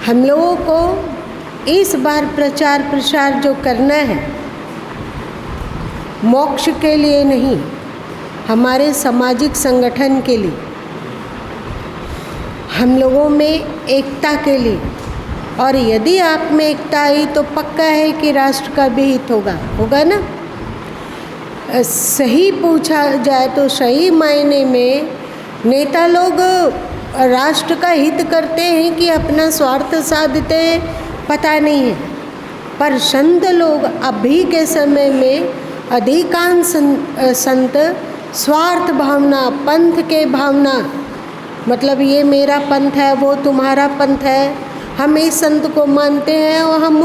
हम लोगों को इस बार प्रचार प्रसार जो करना है, मोक्ष के लिए नहीं, हमारे सामाजिक संगठन के लिए, हम लोगों में एकता के लिए। और यदि आप में एकता आई तो पक्का है कि राष्ट्र का भी हित होगा ना। सही पूछा जाए तो सही मायने में नेता लोग राष्ट्र का हित करते हैं कि अपना स्वार्थ साधते हैं, पता नहीं है। पर संत लोग अभी के समय में अधिकांश संत स्वार्थ भावना, पंथ के भावना, मतलब ये मेरा पंथ है, वो तुम्हारा पंथ है, हम इस संत को मानते हैं और हम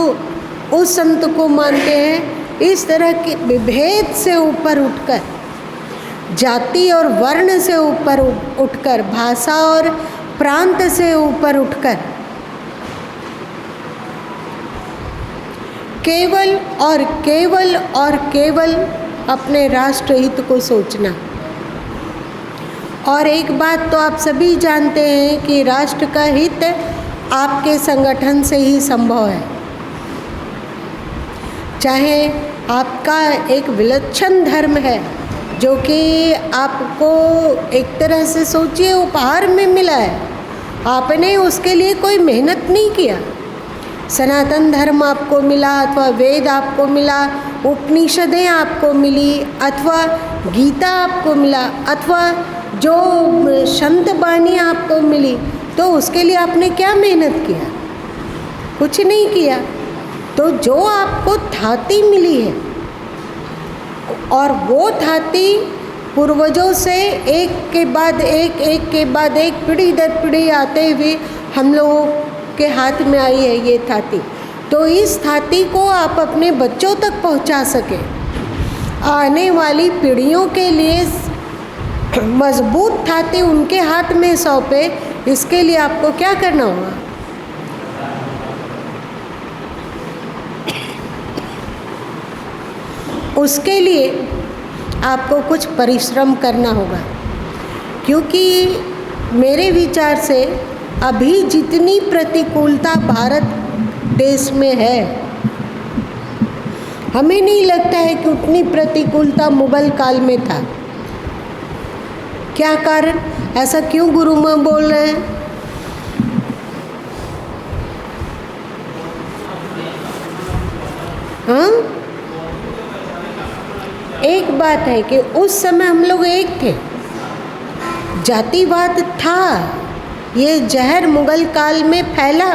उस संत को मानते हैं, इस तरह के विभेद से ऊपर उठकर, जाति और वर्ण से ऊपर उठकर, भाषा और प्रांत से ऊपर उठकर केवल और केवल अपने राष्ट्र हित को सोचना। और एक बात तो आप सभी जानते हैं कि राष्ट्र का हित आपके संगठन से ही संभव है। चाहे आपका एक विलक्षण धर्म है जो कि आपको एक तरह से सोचिए उपहार में मिला है, आपने उसके लिए कोई मेहनत नहीं किया। सनातन धर्म आपको मिला, अथवा वेद आपको मिला, उपनिषदें आपको मिली, अथवा गीता आपको मिला, अथवा जो संत बानी आपको मिली, तो उसके लिए आपने क्या मेहनत किया? कुछ नहीं किया। तो जो आपको थाती मिली है, और वो थाती पूर्वजों से एक के बाद एक पीढ़ी दर पीढ़ी आते हुए हम लोगों के हाथ में आई है ये थाती। तो इस थाती को आप अपने बच्चों तक पहुंचा सके, आने वाली पीढ़ियों के लिए मजबूत थाती उनके हाथ में सौंपे, इसके लिए आपको क्या करना होगा? उसके लिए आपको कुछ परिश्रम करना होगा। क्योंकि मेरे विचार से अभी जितनी प्रतिकूलता भारत देश में है, हमें नहीं लगता है कि उतनी प्रतिकूलता मुगल काल में था। क्या कारण? ऐसा क्यों गुरु माँ बोल रहे हैं? हाँ, एक बात है कि उस समय हम लोग एक थे, जातिवाद था, ये जहर मुगल काल में फैला।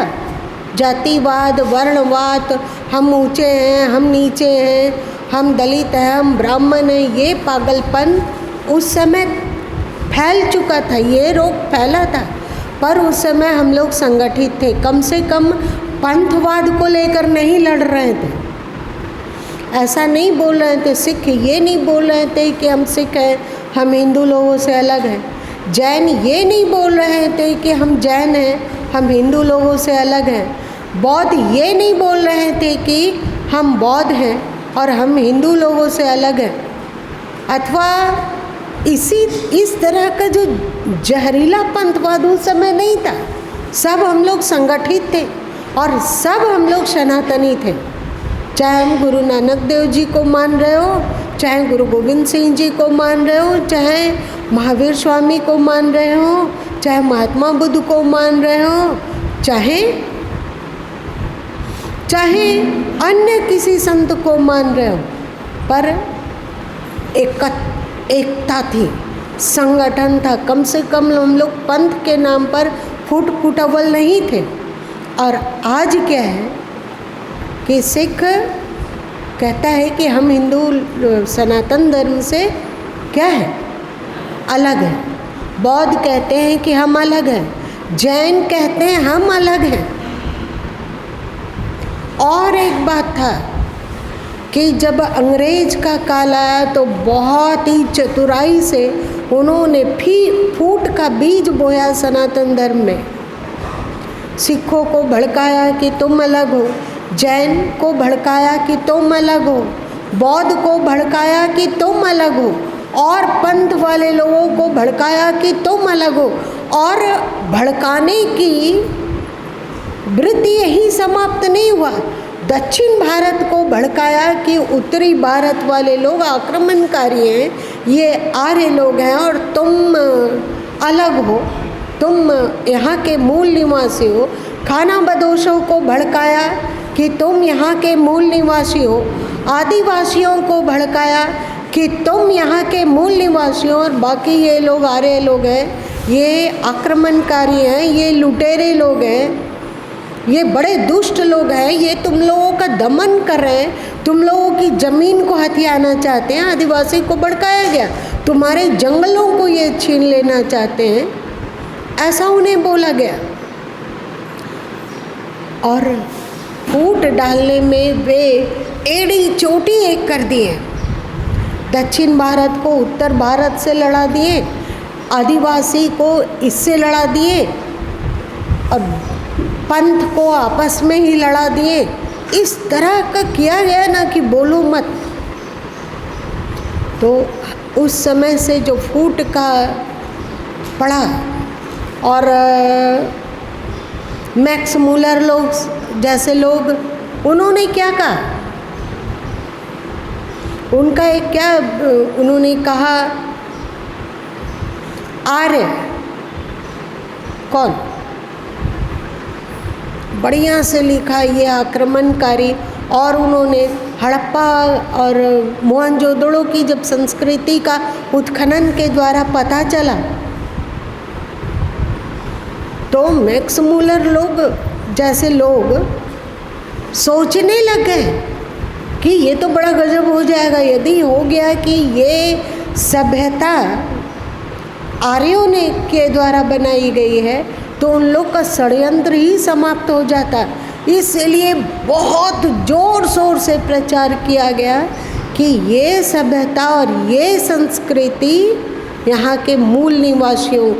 जातिवाद, वर्णवाद, हम ऊंचे हैं, हम नीचे हैं, हम दलित हैं, हम ब्राह्मण हैं, ये पागलपन उस समय फैल चुका था, ये रोग फैला था। पर उस समय हम लोग संगठित थे, कम से कम पंथवाद को लेकर नहीं लड़ रहे थे। ऐसा नहीं बोल रहे थे, सिख ये नहीं बोल रहे थे कि हम सिख हैं, हम हिंदू लोगों से अलग हैं। जैन ये नहीं बोल रहे थे कि हम जैन हैं, हम हिंदू लोगों से अलग हैं। बौद्ध ये नहीं बोल रहे थे कि हम बौद्ध हैं और हम हिंदू लोगों से अलग हैं। अथवा इस तरह का जो जहरीला पंथवाद उस समय नहीं था। सब हम लोग संगठित थे और सब हम लोग सनातनी थे। चाहे हम गुरु नानक देव जी को मान रहे हो, चाहे गुरु गोविंद सिंह जी को मान रहे हो, चाहे महावीर स्वामी को मान रहे हो, चाहे महात्मा बुद्ध को मान रहे हो, चाहे अन्य किसी संत को मान रहे हो, पर एकता थी, संगठन था। कम से कम हम लोग पंथ के नाम पर फूट फूटवल नहीं थे। और आज क्या है कि सिख कहता है कि हम हिंदू सनातन धर्म से क्या है, अलग है। बौद्ध कहते हैं कि हम अलग हैं। जैन कहते हैं हम अलग हैं। और एक बात था कि जब अंग्रेज का काल आया तो बहुत ही चतुराई से उन्होंने फूट का बीज बोया सनातन धर्म में। सिखों को भड़काया कि तुम अलग हो, जैन को भड़काया कि तुम अलग हो, बौद्ध को भड़काया कि तुम अलग हो, और पंथ वाले लोगों को भड़काया कि तुम अलग हो। और भड़काने की वृत्ति यही समाप्त नहीं हुआ, दक्षिण भारत को भड़काया कि उत्तरी भारत वाले लोग आक्रमणकारी हैं, ये आर्य लोग हैं और तुम अलग हो, तुम यहाँ के मूल निवासी हो। खाना बदोशों को भड़काया कि तुम यहाँ के मूल निवासी हो। आदिवासियों को भड़काया कि तुम यहाँ के मूल निवासी हो और बाकी ये लोग आर्य लोग हैं, ये आक्रमणकारी हैं, ये लुटेरे लोग हैं, ये बड़े दुष्ट लोग हैं, ये तुम लोगों का दमन कर रहे हैं, तुम लोगों की ज़मीन को हथियाना चाहते हैं। आदिवासी को भड़काया गया, तुम्हारे जंगलों को ये छीन लेना चाहते हैं, ऐसा उन्हें बोला गया। और फूट डालने में वे एड़ी चोटी एक कर दिए। दक्षिण भारत को उत्तर भारत से लड़ा दिए, आदिवासी को इससे लड़ा दिए और पंथ को आपस में ही लड़ा दिए। इस तरह का किया गया ना कि बोलो मत। तो उस समय से जो फूट का पड़ा और मैक्स मूलर लोग जैसे लोग, उन्होंने क्या कहा, उनका एक क्या उन्होंने कहा, आर्य कौन, बढ़िया से लिखा ये आक्रमणकारी। और उन्होंने हड़प्पा और मोहनजोदड़ो की जब संस्कृति का उत्खनन के द्वारा पता चला तो मैक्स मूलर लोग जैसे लोग सोचने लग गए कि ये तो बड़ा गजब हो जाएगा यदि हो गया कि ये सभ्यता आर्यों ने के द्वारा बनाई गई है तो उन लोग का षड्यंत्र ही समाप्त हो जाता। इसलिए बहुत ज़ोर शोर से प्रचार किया गया कि ये सभ्यता और ये संस्कृति यहाँ के मूल निवासियों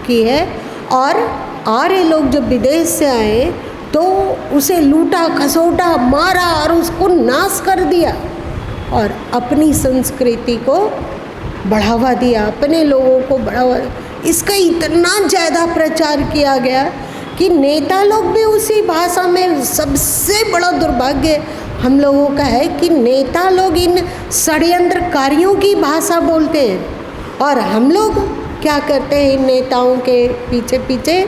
की है और आर्य लोग जब विदेश से आए तो उसे लूटा खसोटा मारा और उसको नाश कर दिया और अपनी संस्कृति को बढ़ावा दिया, अपने लोगों को बढ़ावा। इसका इतना ज़्यादा प्रचार किया गया कि नेता लोग भी उसी भाषा में, सबसे बड़ा दुर्भाग्य हम लोगों का है कि नेता लोग इन षड्यंत्रकारियों की भाषा बोलते हैं और हम लोग क्या करते हैं इन नेताओं के पीछे पीछे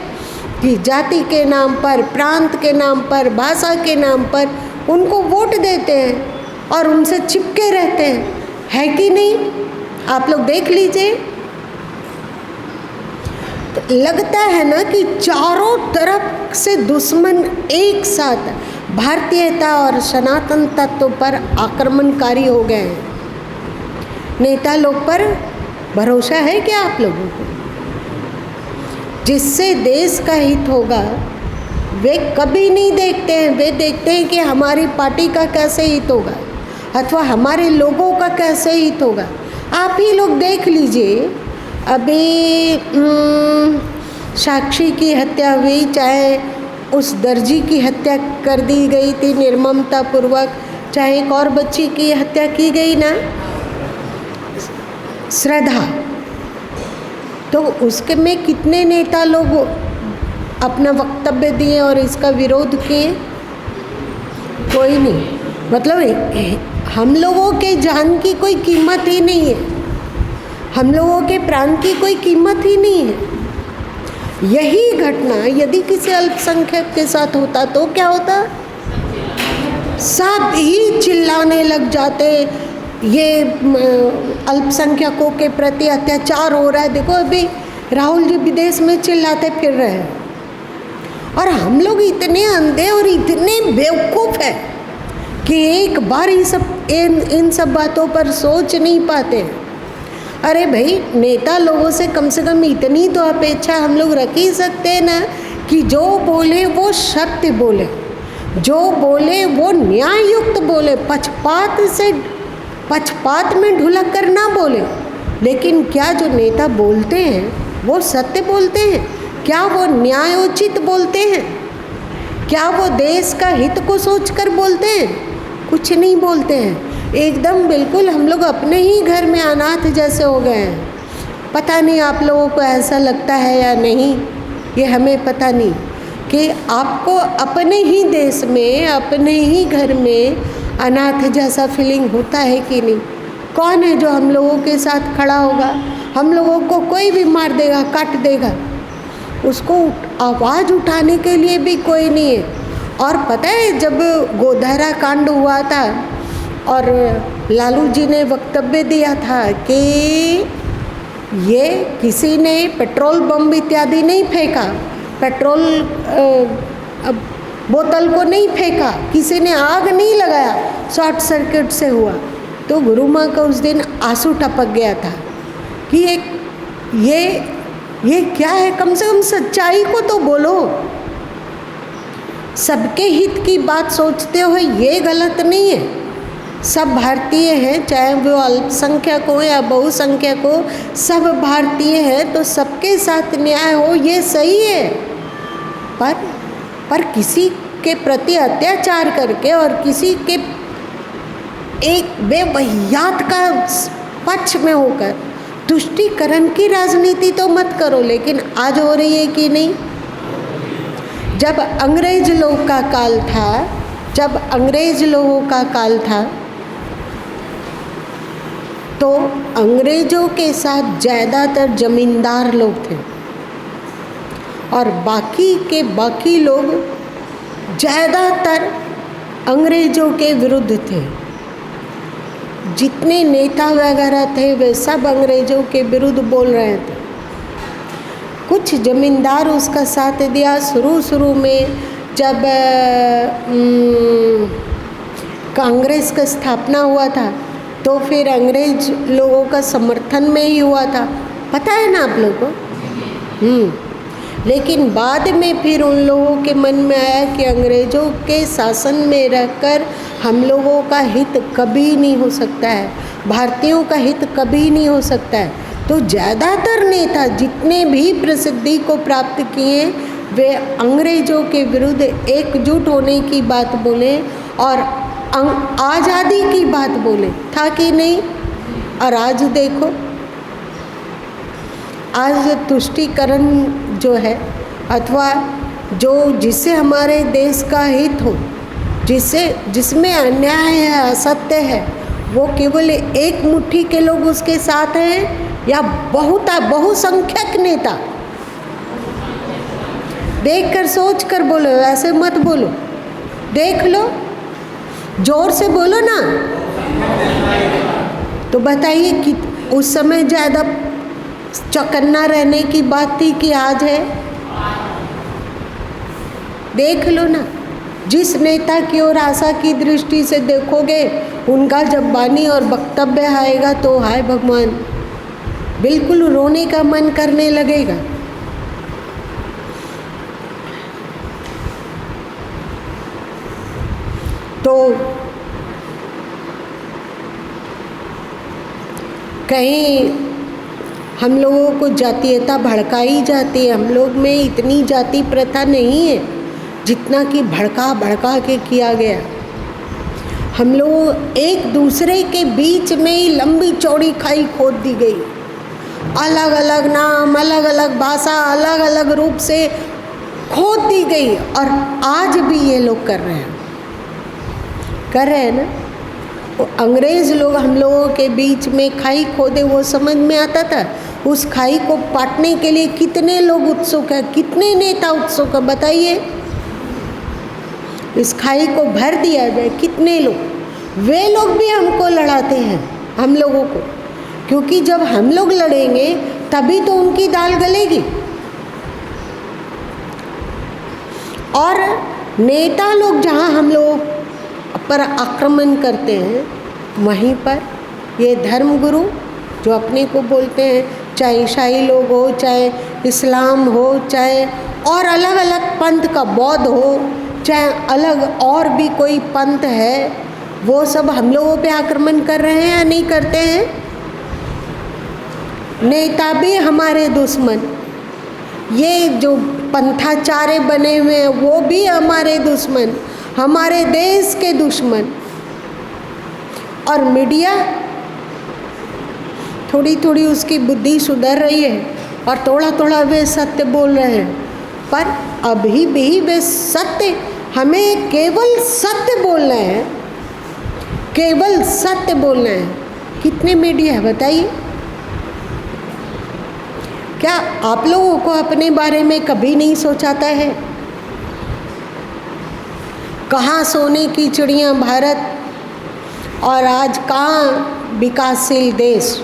कि जाति के नाम पर, प्रांत के नाम पर, भाषा के नाम पर उनको वोट देते हैं और उनसे चिपके रहते हैं, है कि नहीं? आप लोग देख लीजिए। तो लगता है ना कि चारों तरफ से दुश्मन एक साथ भारतीयता और सनातन तत्व पर आक्रमणकारी हो गए हैं। नेता लोग पर भरोसा है क्या आप लोगों को? जिससे देश का हित होगा वे कभी नहीं देखते हैं, वे देखते हैं कि हमारी पार्टी का कैसे हित होगा अथवा हमारे लोगों का कैसे हित होगा। आप ही लोग देख लीजिए, अभी साक्षी की हत्या हुई, चाहे उस दर्जी की हत्या कर दी गई थी निर्ममता पूर्वक, चाहे एक और बच्ची की हत्या की गई ना, श्रद्धा, तो उसके में कितने नेता लोग अपना वक्तव्य दिए और इसका विरोध किए? कोई नहीं। मतलब हम लोगों के जान की कोई कीमत ही नहीं है, हम लोगों के प्राण की कोई कीमत ही नहीं है। यही घटना यदि किसी अल्पसंख्यक के साथ होता तो क्या होता? सब ही चिल्लाने लग जाते, ये अल्पसंख्यकों के प्रति अत्याचार हो रहा है। देखो अभी राहुल जी विदेश में चिल्लाते फिर रहे हैं और हम लोग इतने अंधे और इतने बेवकूफ़ हैं कि एक बार इन सब बातों पर सोच नहीं पाते। अरे भाई, नेता लोगों से कम इतनी तो अपेक्षा हम लोग रख ही सकते हैं ना कि जो बोले वो सत्य बोले, जो बोले वो न्याय युक्त बोले, पक्षपात में ढुलक कर ना बोले। लेकिन क्या जो नेता बोलते हैं वो सत्य बोलते हैं? क्या वो न्यायोचित बोलते हैं? क्या वो देश का हित को सोचकर बोलते हैं? कुछ नहीं बोलते हैं। एकदम बिल्कुल हम लोग अपने ही घर में अनाथ जैसे हो गए हैं। पता नहीं आप लोगों को ऐसा लगता है या नहीं, ये हमें पता नहीं। कि आपको अपने ही देश में, अपने ही घर में अनाथ जैसा फीलिंग होता है कि नहीं? कौन है जो हम लोगों के साथ खड़ा होगा? हम लोगों को कोई भी मार देगा, काट देगा, उसको आवाज़ उठाने के लिए भी कोई नहीं है। और पता है जब गोधरा कांड हुआ था और लालू जी ने वक्तव्य दिया था कि ये किसी ने पेट्रोल बम इत्यादि नहीं फेंका, पेट्रोल बोतल को नहीं फेंका, किसी ने आग नहीं लगाया, शॉर्ट सर्किट से हुआ, तो गुरु माँ का उस दिन आंसू टपक गया था कि ये क्या है? कम से कम सच्चाई को तो बोलो। सबके हित की बात सोचते हुए ये गलत नहीं है। सब भारतीय हैं, चाहे वो अल्पसंख्यक हो या बहुसंख्यक हो, सब भारतीय हैं, तो सबके साथ न्याय हो, ये सही है। पर किसी के प्रति अत्याचार करके और किसी के एक बेवहियात का पक्ष में होकर तुष्टीकरण की राजनीति तो मत करो। लेकिन आज हो रही है कि नहीं? जब अंग्रेज लोग का काल था, जब अंग्रेज लोगों का काल था, तो अंग्रेजों के साथ ज़्यादातर जमींदार लोग थे और बाकी लोग ज़्यादातर अंग्रेजों के विरुद्ध थे। जितने नेता वगैरह थे वे सब अंग्रेजों के विरुद्ध बोल रहे थे। कुछ जमींदार उसका साथ दिया। शुरू में जब कांग्रेस का स्थापना हुआ था तो फिर अंग्रेज लोगों का समर्थन में ही हुआ था, पता है ना आप लोगों को? लेकिन बाद में फिर उन लोगों के मन में आया कि अंग्रेज़ों के शासन में रहकर हम लोगों का हित कभी नहीं हो सकता है, भारतीयों का हित कभी नहीं हो सकता है। तो ज़्यादातर नेता जितने भी प्रसिद्धि को प्राप्त किए वे अंग्रेज़ों के विरुद्ध एकजुट होने की बात बोले और आज़ादी की बात बोले, था कि नहीं? और आज देखो, आज तुष्टीकरण जो है अथवा जिससे हमारे देश का हित हो, जिसमें अन्याय है, असत्य है, वो केवल एक मुट्ठी के लोग उसके साथ हैं या बहुसंख्यक नेता? देखकर सोच कर बोलो, ऐसे मत बोलो, देख लो, जोर से बोलो ना। तो बताइए कि उस समय ज़्यादा चौकन्ना रहने की बात थी कि आज है? देख लो ना, जिस नेता की ओर आशा की दृष्टि से देखोगे उनका जब वाणी और वक्तव्य आएगा तो हाय भगवान, बिल्कुल रोने का मन करने लगेगा। तो कहीं हम लोगों को जातीयता भड़काई जाती है। हम लोग में इतनी जाति प्रथा नहीं है जितना कि भड़का के किया गया। हम लोग एक दूसरे के बीच में ही लंबी चौड़ी खाई खोद दी गई, अलग अलग नाम, अलग अलग भाषा, अलग अलग रूप से खोद दी गई। और आज भी ये लोग कर रहे हैं ना। वो अंग्रेज़ लोग हम लोगों के बीच में खाई खोदे, वो समझ में आता था। उस खाई को पाटने के लिए कितने लोग उत्सुक हैं, कितने नेता उत्सुक हैं, बताइए। इस खाई को भर दिया जाए, कितने लोग, वे लोग भी हमको लड़ाते हैं, हम लोगों को, क्योंकि जब हम लोग लड़ेंगे तभी तो उनकी दाल गलेगी। और नेता लोग जहाँ हम लोग पर आक्रमण करते हैं, वहीं पर ये धर्मगुरु जो अपने को बोलते हैं, चाहे ईसाई लोग हो, चाहे इस्लाम हो, चाहे और अलग अलग पंथ का, बौद्ध हो, चाहे अलग और भी कोई पंथ है, वो सब हम लोगों पे आक्रमण कर रहे हैं या नहीं करते हैं? नेता भी हमारे दुश्मन, ये जो पंथाचार्य बने हुए हैं वो भी हमारे दुश्मन, हमारे देश के दुश्मन। और मीडिया थोड़ी थोड़ी उसकी बुद्धि सुधर रही है और थोड़ा थोड़ा वे सत्य बोल रहे हैं। पर अभी भी वे सत्य, हमें केवल सत्य बोलना है, केवल सत्य बोलना है। कितने मीडिया है बताइए? क्या आप लोगों को अपने बारे में कभी नहीं सोचाता है? कहाँ सोने की चिड़िया भारत और आज कहाँ विकासशील देश,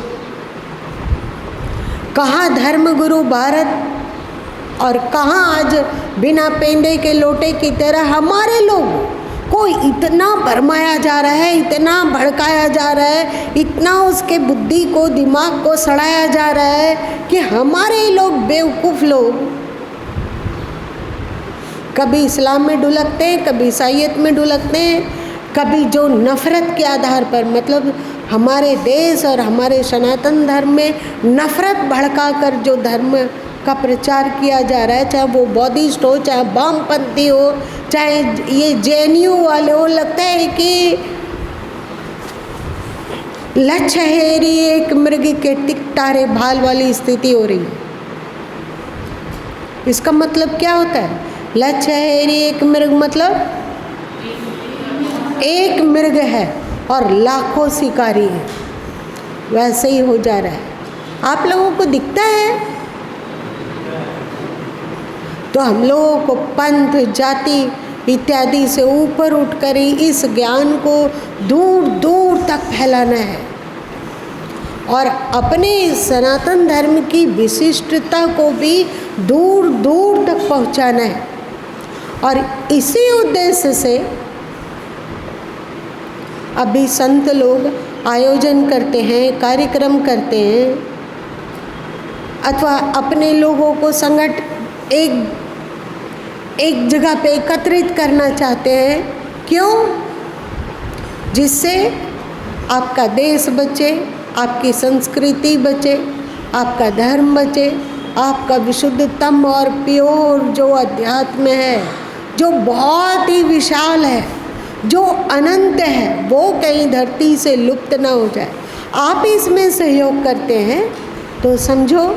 कहाँ धर्मगुरु भारत और कहाँ आज बिना पेंडे के लोटे की तरह हमारे लोग को इतना भरमाया जा रहा है, इतना भड़काया जा रहा है, इतना उसके बुद्धि को, दिमाग को सड़ाया जा रहा है कि हमारे लोग बेवकूफ़ लोग कभी इस्लाम में ढुलकते हैं, कभी ईसाइयत में ढुलकते हैं, कभी जो नफ़रत के आधार पर, मतलब हमारे देश और हमारे सनातन धर्म में नफ़रत भड़का कर जो धर्म का प्रचार किया जा रहा है, चाहे वो बौद्धिस्ट हो, चाहे वामपंथी हो, चाहे ये जेएनयू वाले हो, लगता है कि लच्छहेरी एक मृग के टिकटारे भाल वाली स्थिति हो रही है। इसका मतलब क्या होता है? लच्छहेरी एक मृग मतलब एक मृग है और लाखों शिकारी हैं, वैसे ही हो जा रहा है। आप लोगों को दिखता है? तो हम लोगों को पंथ, जाति इत्यादि से ऊपर उठकर ही इस ज्ञान को दूर दूर तक फैलाना है और अपने सनातन धर्म की विशिष्टता को भी दूर दूर तक पहुंचाना है। और इसी उद्देश्य से अभी संत लोग आयोजन करते हैं, कार्यक्रम करते हैं, अथवा अपने लोगों को एक जगह पे एकत्रित करना चाहते हैं। क्यों? जिससे आपका देश बचे, आपकी संस्कृति बचे, आपका धर्म बचे, आपका विशुद्धतम और प्योर जो अध्यात्म है, जो बहुत ही विशाल है, जो अनंत है, वो कहीं धरती से लुप्त ना हो जाए। आप इसमें सहयोग करते हैं तो समझो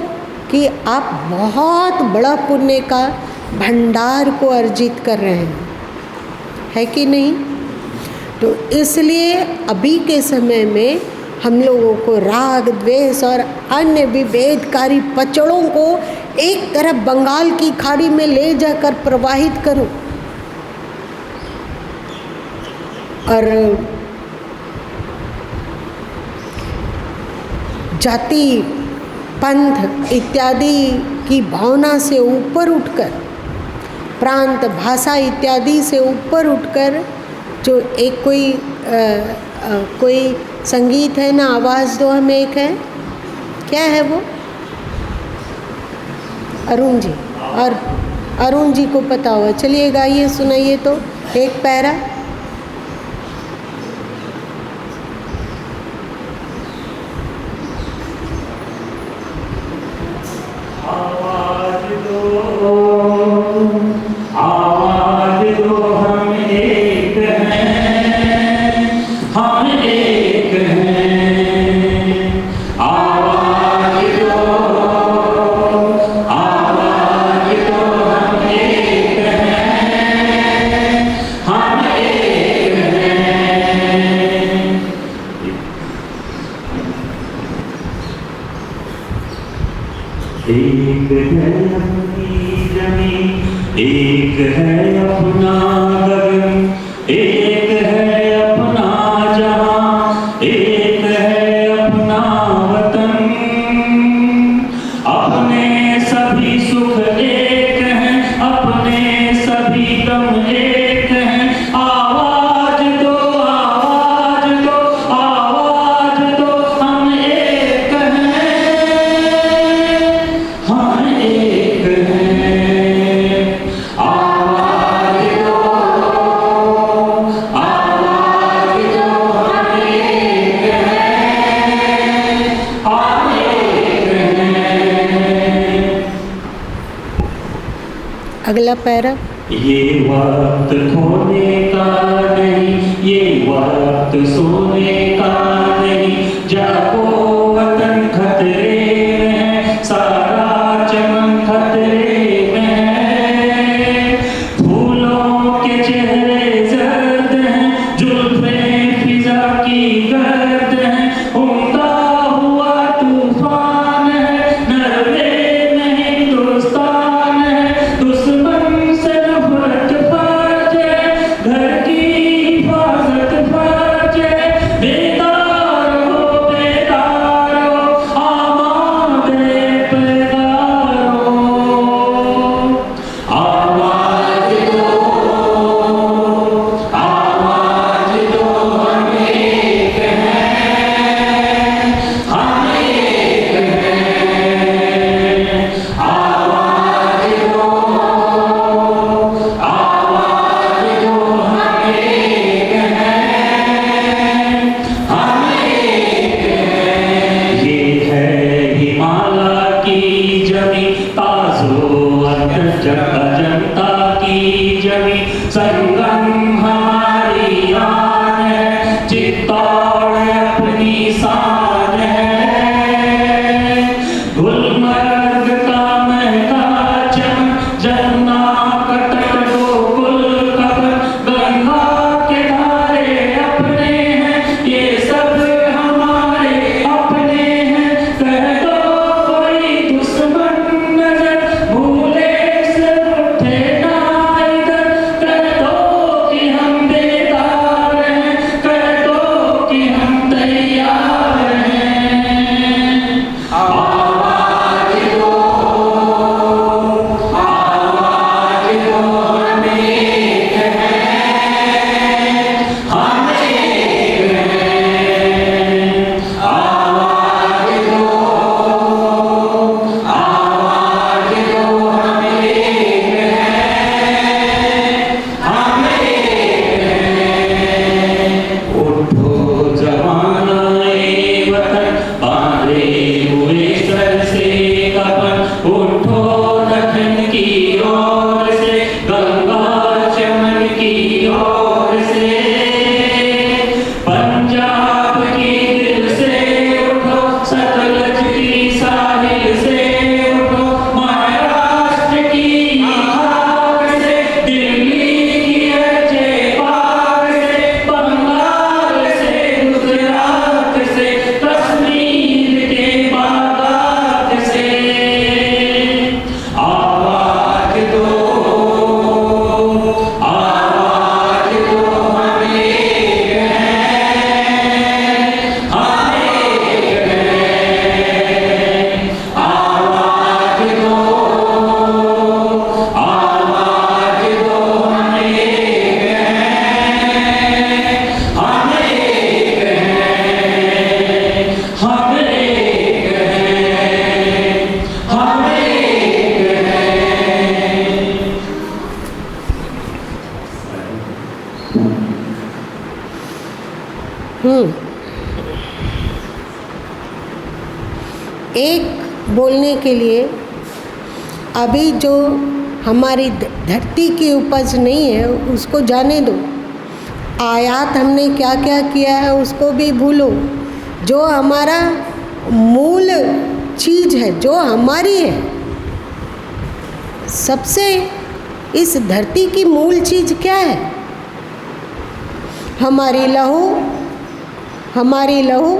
कि आप बहुत बड़ा पुण्य का भंडार को अर्जित कर रहे हैं, है कि नहीं? तो इसलिए अभी के समय में हम लोगों को राग, द्वेष और अन्य विभेदकारी पचड़ों को एक तरफ बंगाल की खाड़ी में ले जाकर प्रवाहित करो और जाति, पंथ इत्यादि की भावना से ऊपर उठकर, प्रांत, भाषा इत्यादि से ऊपर उठकर जो एक कोई संगीत है ना, आवाज़ दो हमें एक है, क्या है वो? अरुण जी, और अरुण जी को पता होगा, चलिए गाइए, सुनाइए तो एक पैरा। एक है अपनी जमीन, एक है अपना गगन, एक है अपना जहां, एक है अपना वतन। अपने सभी सुख एक हैं, अपने सभी गम एक हैं। आवाज दो, आवाज दो, आवाज दो, हम एक हैं, हम एक हैं। आवाज दो, आवाज दो, हम एक हैं, हम एक हैं। अगला पैरा। ये वक्त खोने का नहीं, ये वक्त सोने का नहीं। जागो वतन खतरे में है, सारा चमन खतरे में है। संगम हमारी आन है, चित्तौड़ अपनी शान है। गुलमर्ग का महका चमन, जमुना का तट गोकुल कवन, गंगा के धारे अपने हैं, ये सब हमारे अपने हैं। कह दो कोई दुश्मन नजर भूले से उठे ना इधर, कह दो कि हम बेदार हैं, कह दो कि हम तैयार हैं। आवाज दो हमें है, हम एक हैं। आवाज दो हमें है, हम एक हैं। उठो जवाना ए वतन, बांधे हुए सर से कफन, उठो दक्षिण की ओर से, गंगा चमन की ओर से। पंजाब की दिल से उठो, सतलज की साहिल से उठो, महाराष्ट्र की खाक से, दिल्ली की अजय पाक से, बंगाल से, गुजरात से, कश्मीर के बागात से। आवाज दो हमें है, हम एक हैं। आवाज दो हमें है, हम एक हैं। हम एक हैं, हम एक हैं। एक बोलने के लिए अभी जो हमारी धरती की उपज नहीं है उसको जाने दो। आयात हमने क्या क्या किया है उसको भी भूलो। जो हमारा मूल चीज़ है, जो हमारी है, सबसे इस धरती की मूल चीज़ क्या है? हमारी लहू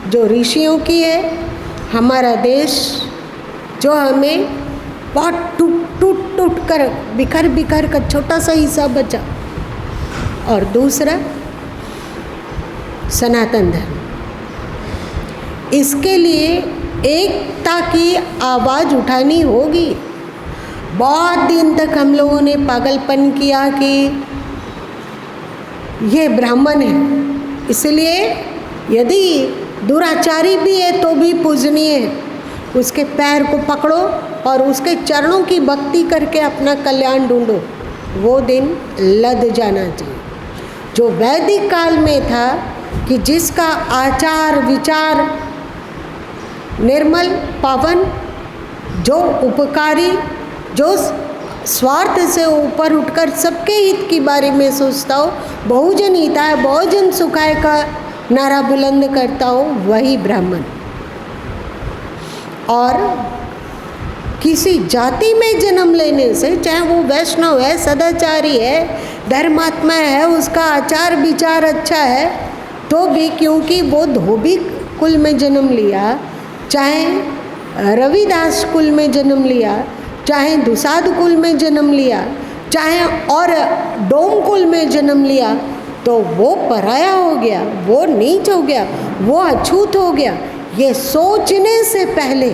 जो ऋषियों की है, हमारा देश जो हमें बहुत टूट कर बिखर कर छोटा सा हिस्सा बचा, और दूसरा सनातन धर्म। इसके लिए एकता की आवाज़ उठानी होगी। बहुत दिन तक हम लोगों ने पागलपन किया कि ये ब्राह्मण है, इसलिए यदि दुराचारी भी है तो भी पूजनीय है, उसके पैर को पकड़ो और उसके चरणों की भक्ति करके अपना कल्याण ढूंढो। वो दिन लद जाना चाहिए। जो वैदिक काल में था कि जिसका आचार विचार निर्मल पावन, जो उपकारी, जो स्वार्थ से ऊपर उठकर सबके हित के बारे में सोचता हो, बहुजन हिताय बहुजन सुखाय का नारा बुलंद करता हो, वही ब्राह्मण। और किसी जाति में जन्म लेने से, चाहे वो वैष्णव है, सदाचारी है, धर्मात्मा है, उसका आचार विचार अच्छा है, तो भी क्योंकि वो धोबी कुल में जन्म लिया, चाहे रविदास कुल में जन्म लिया, चाहे दुसाध कुल में जन्म लिया, चाहे और डोम कुल में जन्म लिया, तो वो पराया हो गया, वो नीच हो गया, वो अछूत हो गया। ये सोचने से पहले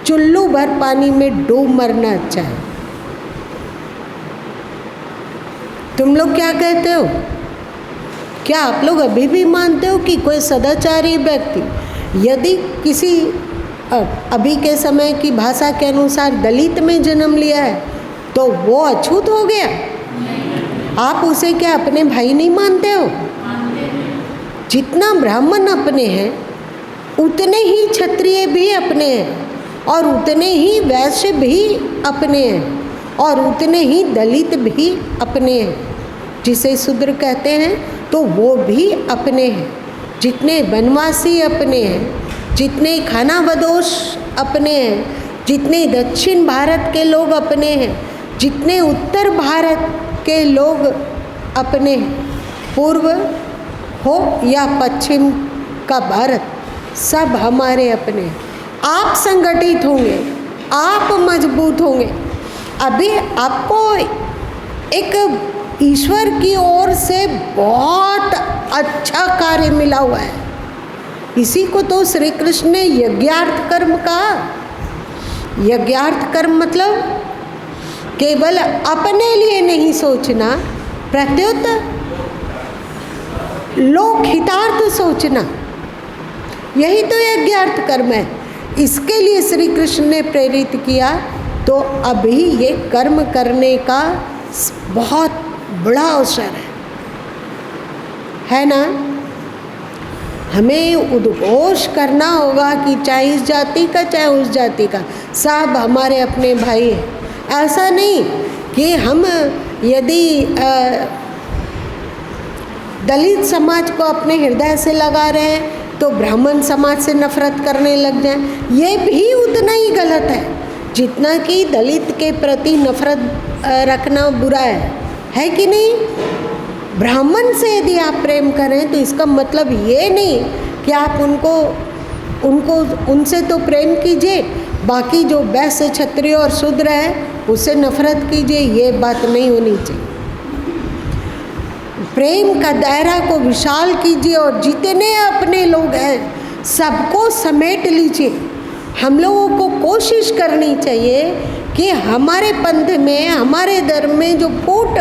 चुल्लू भर पानी में डूब मरना अच्छा है। तुम लोग क्या कहते हो? क्या आप लोग अभी भी मानते हो कि कोई सदाचारी व्यक्ति यदि किसी अभी के समय की भाषा के अनुसार दलित में जन्म लिया है तो वो अछूत हो गया? आप उसे क्या अपने भाई नहीं मानते हो? जितना ब्राह्मण अपने हैं उतने ही क्षत्रिय भी अपने हैं और उतने ही वैश्य भी अपने हैं। और उतने ही दलित भी अपने हैं। जिसे शूद्र कहते हैं तो वो भी अपने हैं। जितने वनवासी अपने हैं, जितने खानाबदोश अपने हैं, जितने दक्षिण भारत के लोग अपने हैं, जितने उत्तर भारत के लोग अपने हैं, पूर्व हो या पश्चिम का भारत, सब हमारे अपने हैं। आप संगठित होंगे, आप मजबूत होंगे। अभी आपको एक ईश्वर की ओर से बहुत अच्छा कार्य मिला हुआ है। इसी को तो श्री कृष्ण ने यज्ञार्थ कर्म कहा। यज्ञार्थ कर्म मतलब केवल अपने लिए नहीं सोचना, प्रत्युत लोक हितार्थ सोचना, यही तो यज्ञार्थ कर्म है। इसके लिए श्री कृष्ण ने प्रेरित किया। तो अभी ये कर्म करने का बहुत बड़ा अवसर है ना। हमें उद्घोष करना होगा कि चाहे इस जाति का चाहे उस जाति का, सब हमारे अपने भाई हैं। ऐसा नहीं कि हम यदि दलित समाज को अपने हृदय से लगा रहे हैं तो ब्राह्मण समाज से नफरत करने लग जाएं। ये भी उतना ही गलत है जितना कि दलित के प्रति नफरत रखना बुरा है कि नहीं। ब्राह्मण से यदि आप प्रेम करें तो इसका मतलब ये नहीं कि आप उनसे तो प्रेम कीजिए, बाकी जो वैश्य क्षत्रिय और शूद्र है उससे नफरत कीजिए, ये बात नहीं होनी चाहिए। प्रेम का दायरा को विशाल कीजिए और जितने अपने लोग हैं सबको समेट लीजिए। हम लोगों को कोशिश करनी चाहिए कि हमारे पंथ में, हमारे धर्म में जो फूट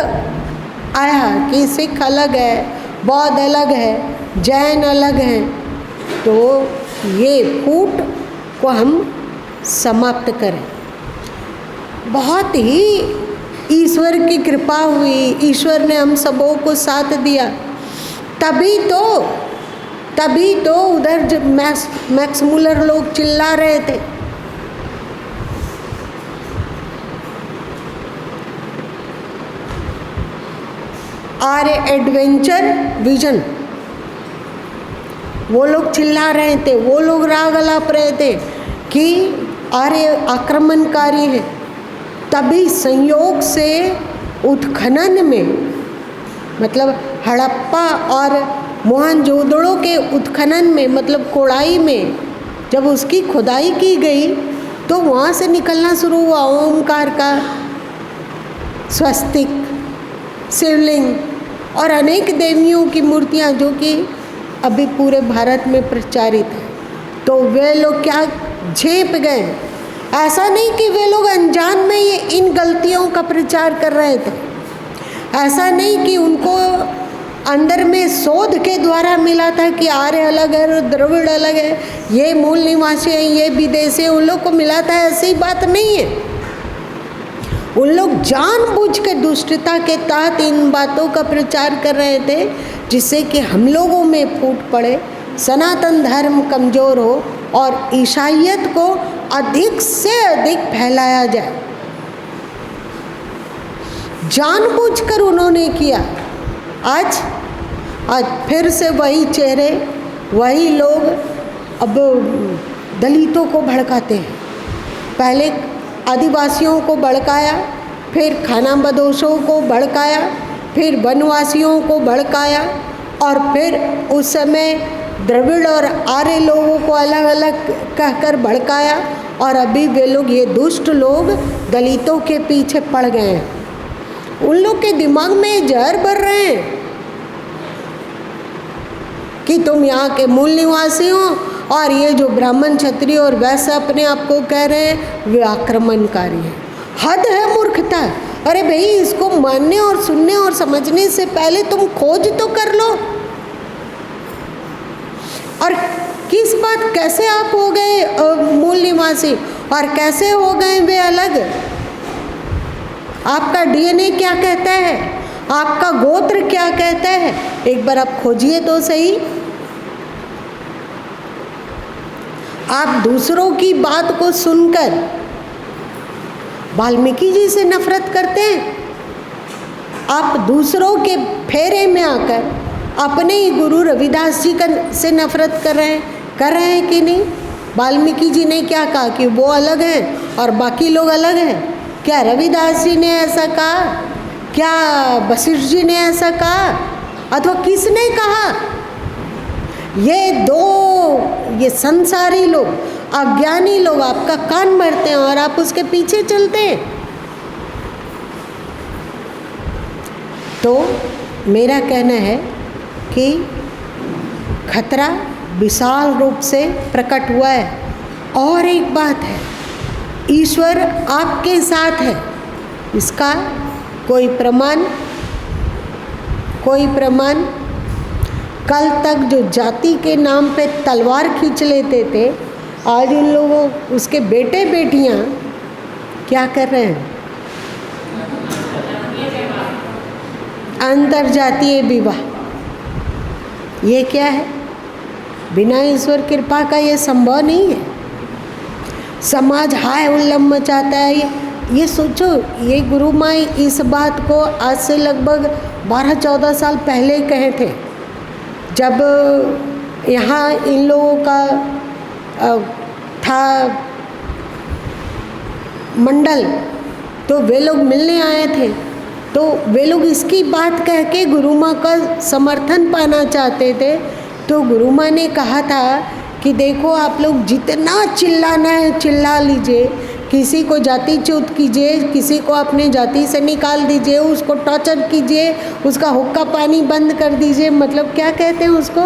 आया कि सिख अलग है, बौद्ध अलग है, जैन अलग हैं, तो ये फूट को हम समाप्त करें। बहुत ही ईश्वर की कृपा हुई, ईश्वर ने हम सबों को साथ दिया, तभी तो उधर जब मैक्स मुलर लोग चिल्ला रहे थे। आर्य एडवेंचर विजन, वो लोग चिल्ला रहे थे, वो लोग राग अलाप रहे थे कि आर्य आक्रमणकारी है। तभी संयोग से उत्खनन में, मतलब हड़प्पा और मोहनजोदड़ो के उत्खनन में, मतलब कोड़ाई में जब उसकी खुदाई की गई तो वहाँ से निकलना शुरू हुआ ओमकार का स्वस्तिक, शिवलिंग और अनेक देवियों की मूर्तियाँ जो कि अभी पूरे भारत में प्रचारित है। तो वे लोग क्या झेप गए। ऐसा नहीं कि वे लोग अनजान में ये इन गलतियों का प्रचार कर रहे थे। ऐसा नहीं कि उनको अंदर में शोध के द्वारा मिला था कि आर्य अलग है, द्रविड़ अलग है, ये मूल निवासी हैं, ये विदेशी हैं, उन लोग को मिला था, ऐसी बात नहीं है। उन लोग जानबूझ के दुष्टता के तहत इन बातों का प्रचार कर रहे थे जिससे कि हम लोगों में फूट पड़े, सनातन धर्म कमज़ोर हो और ईसाइयत को अधिक से अधिक फैलाया जाए। जानबूझकर उन्होंने किया। आज फिर से वही चेहरे, वही लोग अब दलितों को भड़काते हैं। पहले आदिवासियों को भड़काया, फिर खानाबदोशों को भड़काया, फिर वनवासियों को भड़काया और फिर उस समय द्रविड़ और आर्य लोगों को अलग अलग कहकर भड़काया और अभी वे लोग, ये दुष्ट लोग दलितों के पीछे पड़ गए हैं। उन लोग के दिमाग में जहर भर रहे हैं कि तुम यहाँ के मूल निवासी हो और ये जो ब्राह्मण क्षत्रिय और वैश्य अपने आप को कह रहे हैं वे आक्रमणकारी हैं। हद है मूर्खता। अरे भाई, इसको मानने और सुनने और समझने से पहले तुम खोज तो कर लो। और किस बात, कैसे आप हो गए मूल निवासी और कैसे हो गए वे अलग? आपका डीएनए क्या कहता है, आपका गोत्र क्या कहता है, एक बार आप खोजिए तो सही। आप दूसरों की बात को सुनकर वाल्मीकि जी से नफरत करते हैं। आप दूसरों के फेरे में आकर अपने ही गुरु रविदास जी से नफरत कर रहे हैं कि नहीं? वाल्मीकि जी ने क्या कहा कि वो अलग हैं और बाकी लोग अलग हैं? क्या रविदास जी ने ऐसा कहा? क्या वशिष्ठ जी ने ऐसा कहा? अथवा किसने कहा? ये संसारी लोग, अज्ञानी लोग आपका कान भरते हैं और आप उसके पीछे चलते हैं। तो मेरा कहना है कि खतरा विशाल रूप से प्रकट हुआ है। और एक बात है, ईश्वर आपके साथ है, इसका कोई प्रमाण कल तक जो जाति के नाम पे तलवार खींच लेते थे, आज उन लोगों, उसके बेटे बेटियां क्या कर रहे हैं? अंतरजातीय विवाह। ये क्या है? बिना ईश्वर कृपा का ये संभव नहीं है। समाज हाय हुल्लम मचाता है। ये सोचो, ये गुरु माई इस बात को आज से लगभग 12-14 साल पहले कहे थे, जब यहाँ इन लोगों का था मंडल, तो वे लोग मिलने आए थे। तो वे लोग इसकी बात कह के गुरु माँ का समर्थन पाना चाहते थे। तो गुरु माँ ने कहा था कि देखो, आप लोग जितना चिल्लाना है चिल्ला लीजिए, किसी को जातिच्युत कीजिए, किसी को अपने जाति से निकाल दीजिए, उसको टॉर्चर कीजिए, उसका हुक्का पानी बंद कर दीजिए। मतलब क्या कहते हैं उसको?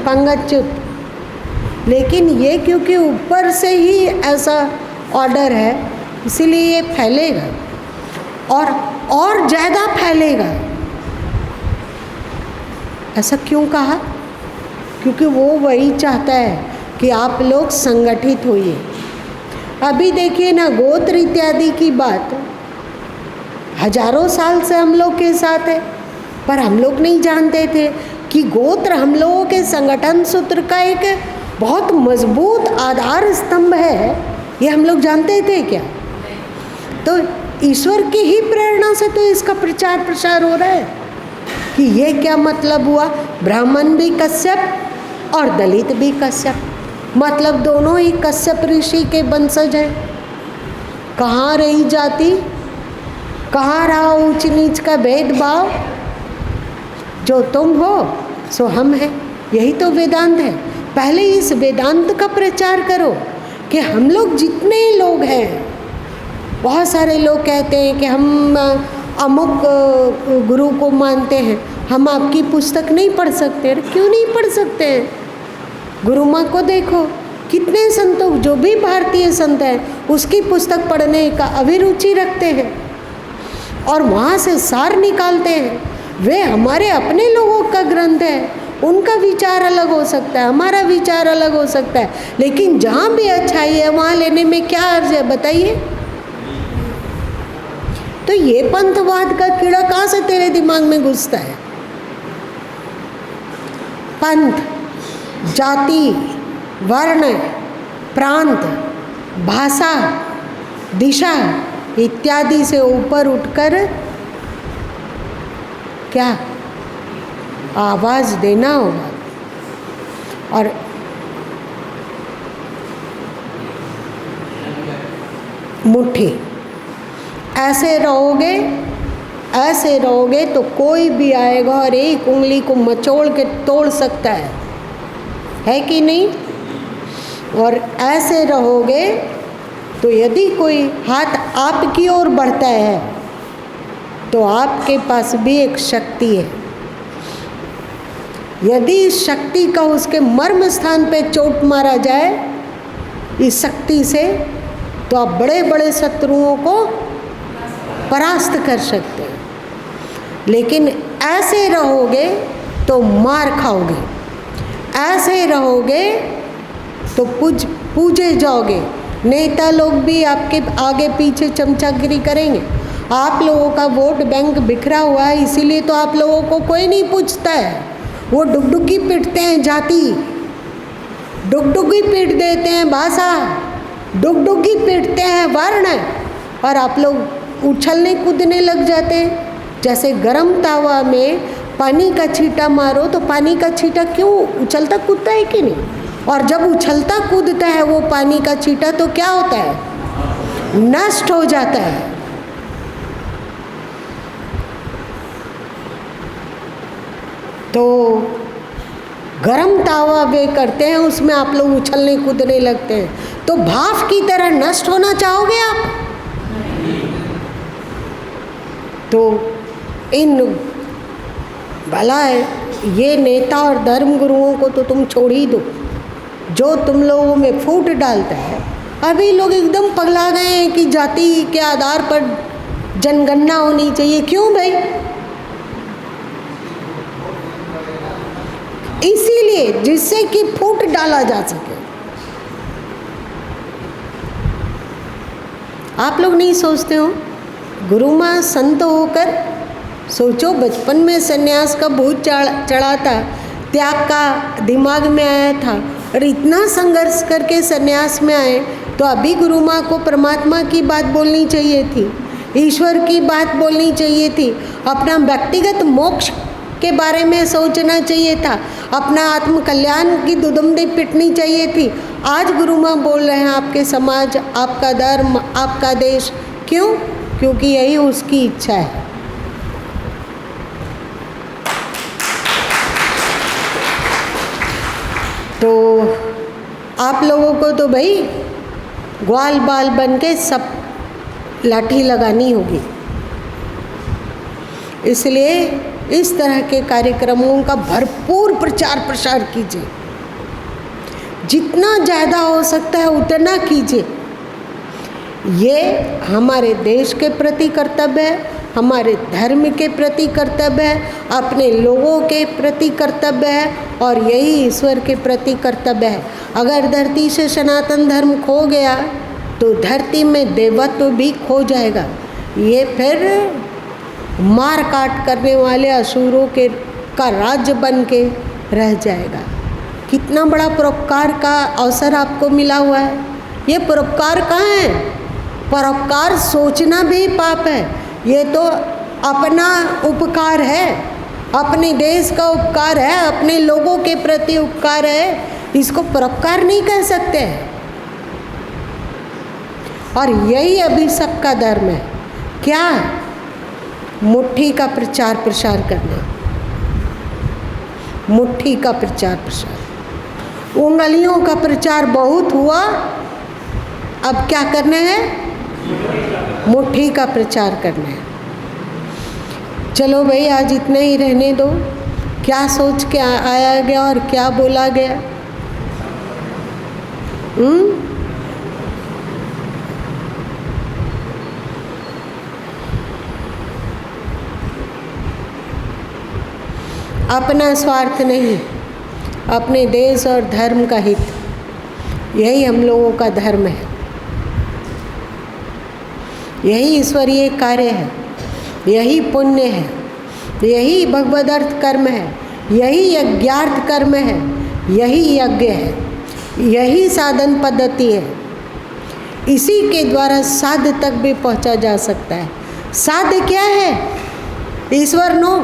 पंगतच्युत। लेकिन ये क्योंकि ऊपर से ही ऐसा ऑर्डर है, इसीलिए ये फैलेगा और ज़्यादा फैलेगा। ऐसा क्यों कहा? क्योंकि वो वही चाहता है कि आप लोग संगठित होइए। अभी देखिए ना, गोत्र इत्यादि की बात हजारों साल से हम लोग के साथ है, पर हम लोग नहीं जानते थे कि गोत्र हम लोगों के संगठन सूत्र का एक बहुत मजबूत आधार स्तंभ है। ये हम लोग जानते थे क्या? तो ईश्वर की ही प्रेरणा से तो इसका प्रचार प्रसार हो रहा है कि ये क्या मतलब हुआ, ब्राह्मण भी कश्यप और दलित भी कश्यप, मतलब दोनों ही कश्यप ऋषि के वंशज हैं। कहाँ रही जाति, कहाँ रहा ऊंच नीच का भेदभाव? जो तुम हो सो हम हैं। यही तो वेदांत है। पहले इस वेदांत का प्रचार करो कि हम लोग जितने लोग हैं, बहुत सारे लोग कहते हैं कि हम अमुक गुरु को मानते हैं, हम आपकी पुस्तक नहीं पढ़ सकते। क्यों नहीं पढ़ सकते हैं? गुरु माँ को देखो, कितने संतों, जो भी भारतीय संत हैं, उसकी पुस्तक पढ़ने का अभिरुचि रखते हैं और वहाँ से सार निकालते हैं। वे हमारे अपने लोगों का ग्रंथ है, उनका विचार अलग हो सकता है, हमारा विचार अलग हो सकता है, लेकिन जहाँ भी अच्छाई है वहाँ लेने में क्या अर्ज है, बताइए? तो ये पंथवाद का कीड़ा कहाँ से तेरे दिमाग में घुसता है? पंथ, जाति, वर्ण, प्रांत, भाषा, दिशा इत्यादि से ऊपर उठकर क्या आवाज देना होगा। और मुट्ठी, ऐसे रहोगे तो कोई भी आएगा और एक उंगली को मचोड़ के तोड़ सकता है कि नहीं? और ऐसे रहोगे तो यदि कोई हाथ आपकी ओर बढ़ता है तो आपके पास भी एक शक्ति है। यदि इस शक्ति का उसके मर्म स्थान पे चोट मारा जाए इस शक्ति से, तो आप बड़े बड़े शत्रुओं को परास्त कर सकते हैं। लेकिन ऐसे रहोगे तो मार खाओगे, ऐसे रहोगे तो पूजे जाओगे। नेता लोग भी आपके आगे पीछे चमचागिरी करेंगे। आप लोगों का वोट बैंक बिखरा हुआ है, इसीलिए तो आप लोगों को कोई नहीं पूछता है। वो डुगडुगी पीटते हैं जाति, डुगडुगी पीट देते हैं भाषा, डुगडुगी पीटते हैं वर्ण, और आप लोग उछलने कूदने लग जाते हैं। जैसे गरम तावा में पानी का छींटा मारो तो पानी का छींटा क्यों उछलता कूदता है कि नहीं? और जब उछलता कूदता है वो पानी का छींटा तो क्या होता है? नष्ट हो जाता है। तो गरम तावा वे करते हैं, उसमें आप लोग उछलने कूदने लगते हैं, तो भाप की तरह नष्ट होना चाहोगे आप? तो इन भला ये नेता और धर्म गुरुओं को तो तुम छोड़ ही दो, जो तुम लोगों में फूट डालता है। अभी लोग एकदम पगला गए हैं कि जाति के आधार पर जनगणना होनी चाहिए। क्यों भाई? इसीलिए जिससे कि फूट डाला जा सके। आप लोग नहीं सोचते हो? गुरु माँ संत होकर सोचो, बचपन में सन्यास का भूत चढ़ा था, त्याग का दिमाग में आया था, और इतना संघर्ष करके सन्यास में आए, तो अभी गुरु माँ को परमात्मा की बात बोलनी चाहिए थी, ईश्वर की बात बोलनी चाहिए थी, अपना व्यक्तिगत मोक्ष के बारे में सोचना चाहिए था, अपना आत्म कल्याण की दुदुमदी पिटनी चाहिए थी। आज गुरु माँ बोल रहे हैं आपके समाज, आपका धर्म, आपका देश। क्यों? क्योंकि यही उसकी इच्छा है। तो आप लोगों को तो भाई ग्वाल बाल बन के सब लाठी लगानी होगी। इसलिए इस तरह के कार्यक्रमों का भरपूर प्रचार प्रसार कीजिए, जितना ज़्यादा हो सकता है उतना कीजिए। ये हमारे देश के प्रति कर्तव्य है, हमारे धर्म के प्रति कर्तव्य है, अपने लोगों के प्रति कर्तव्य है, और यही ईश्वर के प्रति कर्तव्य है। अगर धरती से सनातन धर्म खो गया तो धरती में देवत्व भी खो जाएगा। ये फिर मार काट करने वाले असुरों के का राज्य बन के रह जाएगा। कितना बड़ा परोपकार का अवसर आपको मिला हुआ है। ये परोपकार कहाँ है? परोपकार सोचना भी पाप है। ये तो अपना उपकार है, अपने देश का उपकार है, अपने लोगों के प्रति उपकार है। इसको परोपकार नहीं कह सकते हैं। और यही अभी सबका धर्म है। क्या? मुट्ठी का प्रचार प्रसार करना, मुट्ठी का प्रचार प्रसार। उंगलियों का प्रचार बहुत हुआ, अब क्या करना है? मुट्ठी का प्रचार करना है। चलो भाई, आज इतना ही रहने दो। क्या सोच के आया गया और क्या बोला गया? अपना स्वार्थ नहीं, अपने देश और धर्म का हित, यही हम लोगों का धर्म है। यही ईश्वरीय कार्य है, यही पुण्य है, यही भगवदर्थ कर्म है, यही यज्ञार्थ कर्म है, यही यज्ञ है, यही साधन पद्धति है। इसी के द्वारा साध्य तक भी पहुंचा जा सकता है। साध्य क्या है? ईश्वर नो,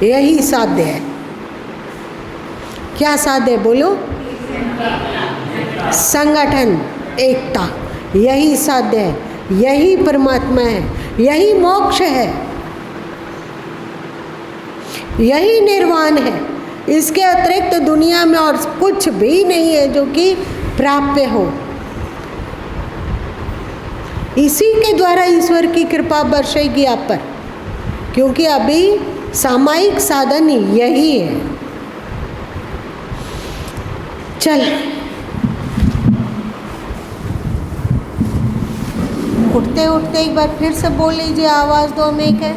यही साध्य है। क्या साध्य बोलो? संगठन, एकता, यही साध्य है, यही परमात्मा है, यही मोक्ष है, यही निर्वाण है। इसके अतिरिक्त दुनिया में और कुछ भी नहीं है जो कि प्राप्य हो। इसी के द्वारा ईश्वर की कृपा बरसेगी आप पर, क्योंकि अभी सामायिक साधन यही है। चल, उठते उठते एक बार फिर से बोल लीजिए, आवाज़ दो में है।